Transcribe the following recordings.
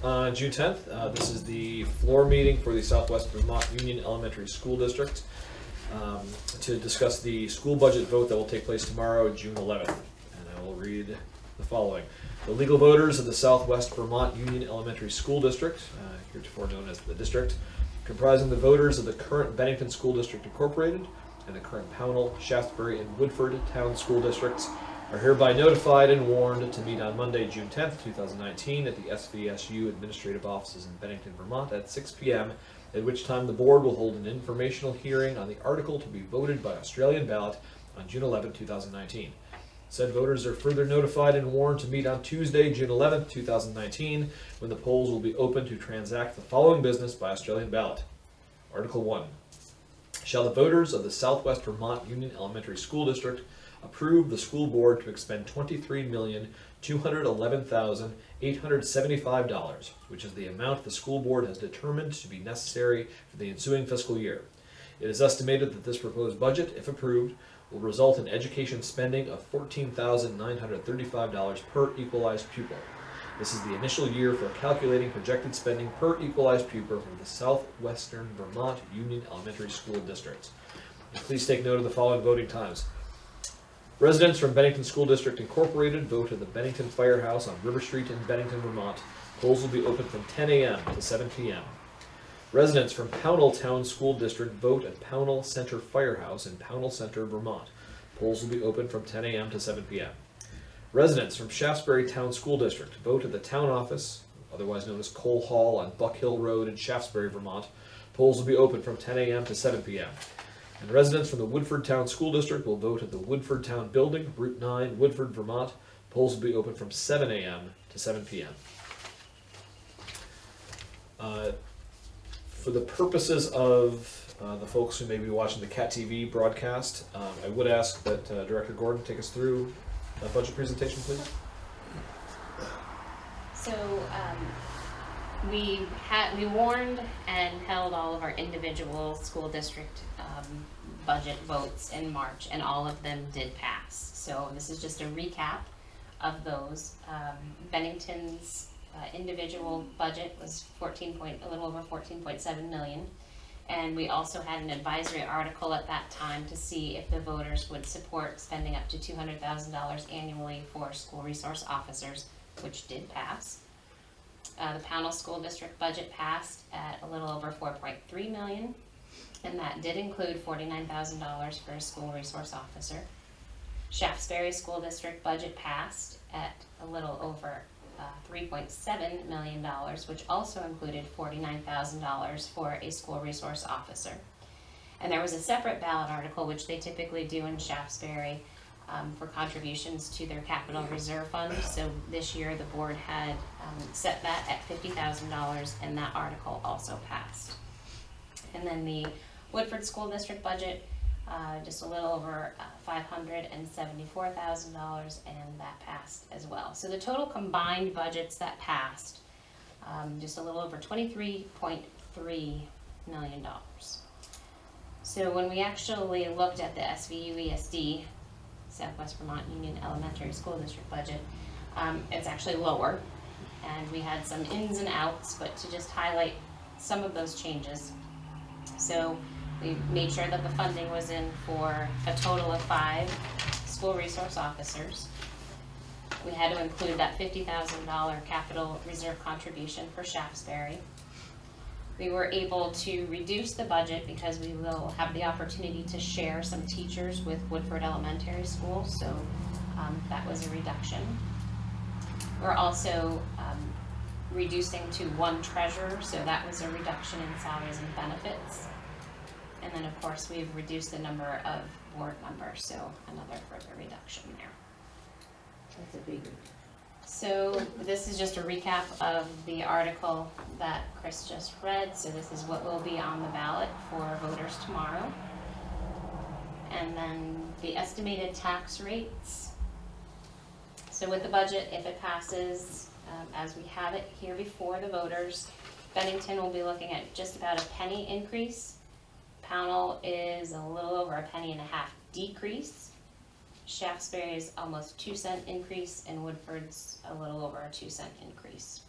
on June 10th. This is the floor meeting for the Southwest Vermont Union Elementary School District to discuss the school budget vote that will take place tomorrow, June 11th. And I will read the following. The legal voters of the Southwest Vermont Union Elementary School District, heretofore known as the district, comprising the voters of the current Bennington School District Incorporated and the current Pownell, Shaftesbury, and Woodford Town School Districts, are hereby notified and warned to meet on Monday, June 10th, 2019 at the SVSU Administrative Offices in Bennington, Vermont at 6 p.m., at which time the board will hold an informational hearing on the article to be voted by Australian ballot on June 11, 2019. Said voters are further notified and warned to meet on Tuesday, June 11, 2019, when the polls will be open to transact the following business by Australian ballot. Article 1. Shall the voters of the Southwest Vermont Union Elementary School District approve the school board to expend $23,211,875, which is the amount the school board has determined to be necessary for the ensuing fiscal year. It is estimated that this proposed budget, if approved, will result in education spending of $14,935 per equalized pupil. This is the initial year for calculating projected spending per equalized pupil for the Southwestern Vermont Union Elementary School District. And please take note of the following voting times. Residents from Bennington School District Incorporated vote at the Bennington Firehouse on River Street in Bennington, Vermont. Polls will be open from 10 a.m. to 7 p.m. Residents from Pownell Town School District vote at Pownell Center Firehouse in Pownell Center, Vermont. Polls will be open from 10 a.m. to 7 p.m. Residents from Shaftesbury Town School District vote at the town office, otherwise known as Cole Hall on Buck Hill Road in Shaftesbury, Vermont. Polls will be open from 10 a.m. to 7 p.m. And residents from the Woodford Town School District will vote at the Woodford Town Building, Route 9, Woodford, Vermont. Polls will be open from 7 a.m. to 7 p.m. For the purposes of the folks who may be watching the CAT TV broadcast, I would ask that Director Gordon take us through a budget presentation, please. So we warned and held all of our individual school district budget votes in March, and all of them did pass. So this is just a recap of those. Bennington's individual budget was a little over 14.7 million. And we also had an advisory article at that time to see if the voters would support spending up to $200,000 annually for school resource officers, which did pass. The Pownell School District budget passed at a little over 4.3 million, and that did include $49,000 for a school resource officer. Shaftesbury School District budget passed at a little over $3.7 million, which also included $49,000 for a school resource officer. And there was a separate ballot article, which they typically do in Shaftesbury, for contributions to their capital reserve fund. So this year the board had set that at $50,000, and that article also passed. And then the Woodford School District budget, just a little over $574,000, and that passed as well. So the total combined budgets that passed, just a little over $23.3 million. So when we actually looked at the SVUESD, Southwest Vermont Union Elementary School District budget, it's actually lower, and we had some ins and outs, but to just highlight some of those changes. So we made sure that the funding was in for a total of 5 school resource officers. We had to include that $50,000 capital reserve contribution for Shaftesbury. We were able to reduce the budget because we will have the opportunity to share some teachers with Woodford Elementary School, so that was a reduction. We're also reducing to 1 treasurer, so that was a reduction in salaries and benefits. And then of course we've reduced the number of board members, so another further reduction there. That's a big one. So this is just a recap of the article that Chris just read. So this is what will be on the ballot for voters tomorrow. And then the estimated tax rates. So with the budget, if it passes as we have it here before the voters, Bennington will be looking at just about a penny increase. Pownell is a little over a penny and a half decrease. Shaftesbury is almost 2-cent increase, and Woodford's a little over a 2-cent increase.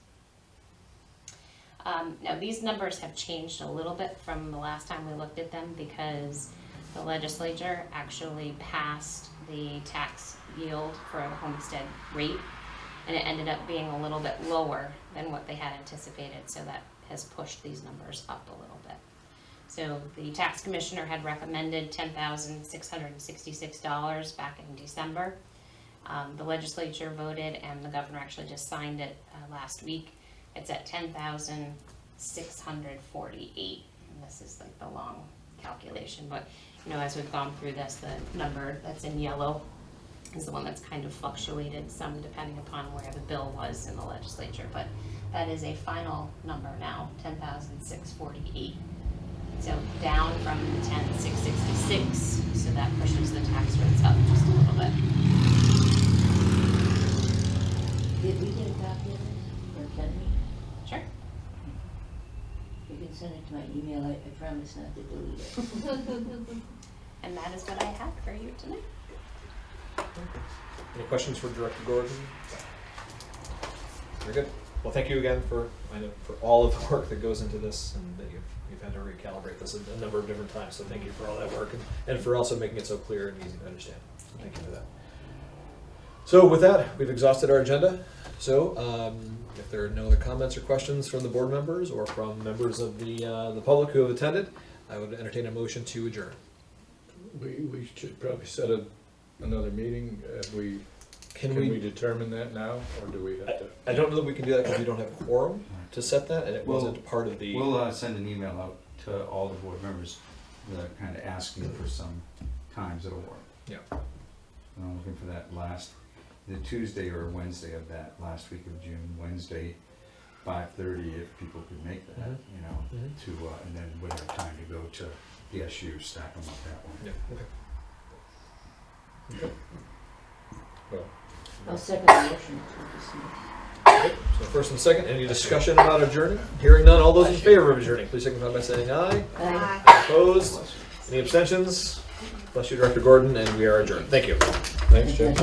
Now, these numbers have changed a little bit from the last time we looked at them because the legislature actually passed the tax yield for a homestead rate, and it ended up being a little bit lower than what they had anticipated, so that has pushed these numbers up a little bit. So the tax commissioner had recommended $10,666 back in December. The legislature voted and the governor actually just signed it last week. It's at $10,648, and this is like the long calculation, but you know, as we've gone through this, the number that's in yellow is the one that's kind of fluctuated some depending upon where the bill was in the legislature, but that is a final number now, $10,648. So down from the $10,666, so that pushes the tax rates up just a little bit. Did we get a copy of this, or can we? Sure. You can send it to my email, I promise not to delete it. And that is what I have for you tonight. Any questions for Director Gordon? Very good. Well, thank you again for all of the work that goes into this, and that you've had to recalibrate this a number of different times. So thank you for all that work, and for also making it so clear and easy to understand. So thank you for that. So with that, we've exhausted our agenda. So if there are no other comments or questions from the board members or from members of the public who have attended, I would entertain a motion to adjourn. We should probably set another meeting. Can we determine that now, or do we have to? I don't know that we can do that because we don't have quorum to set that, and it wasn't part of the. We'll send an email out to all the board members, kind of asking for some times that'll work. Yeah. And I'm looking for that the Tuesday or Wednesday of that last week of June, Wednesday, 5:30, if people could make that, you know, and then we'd have time to go to the SU, stack them up that way. Yeah. Okay. Well, I'll second the motion to dismiss. Okay. So first and second, any discussion about adjourning? Hearing none, all those in favor of adjourning, please signify by saying aye. Aye. Opposed? Any abstentions? Bless you, Director Gordon, and we are adjourned. Thank you. thanks, Jim.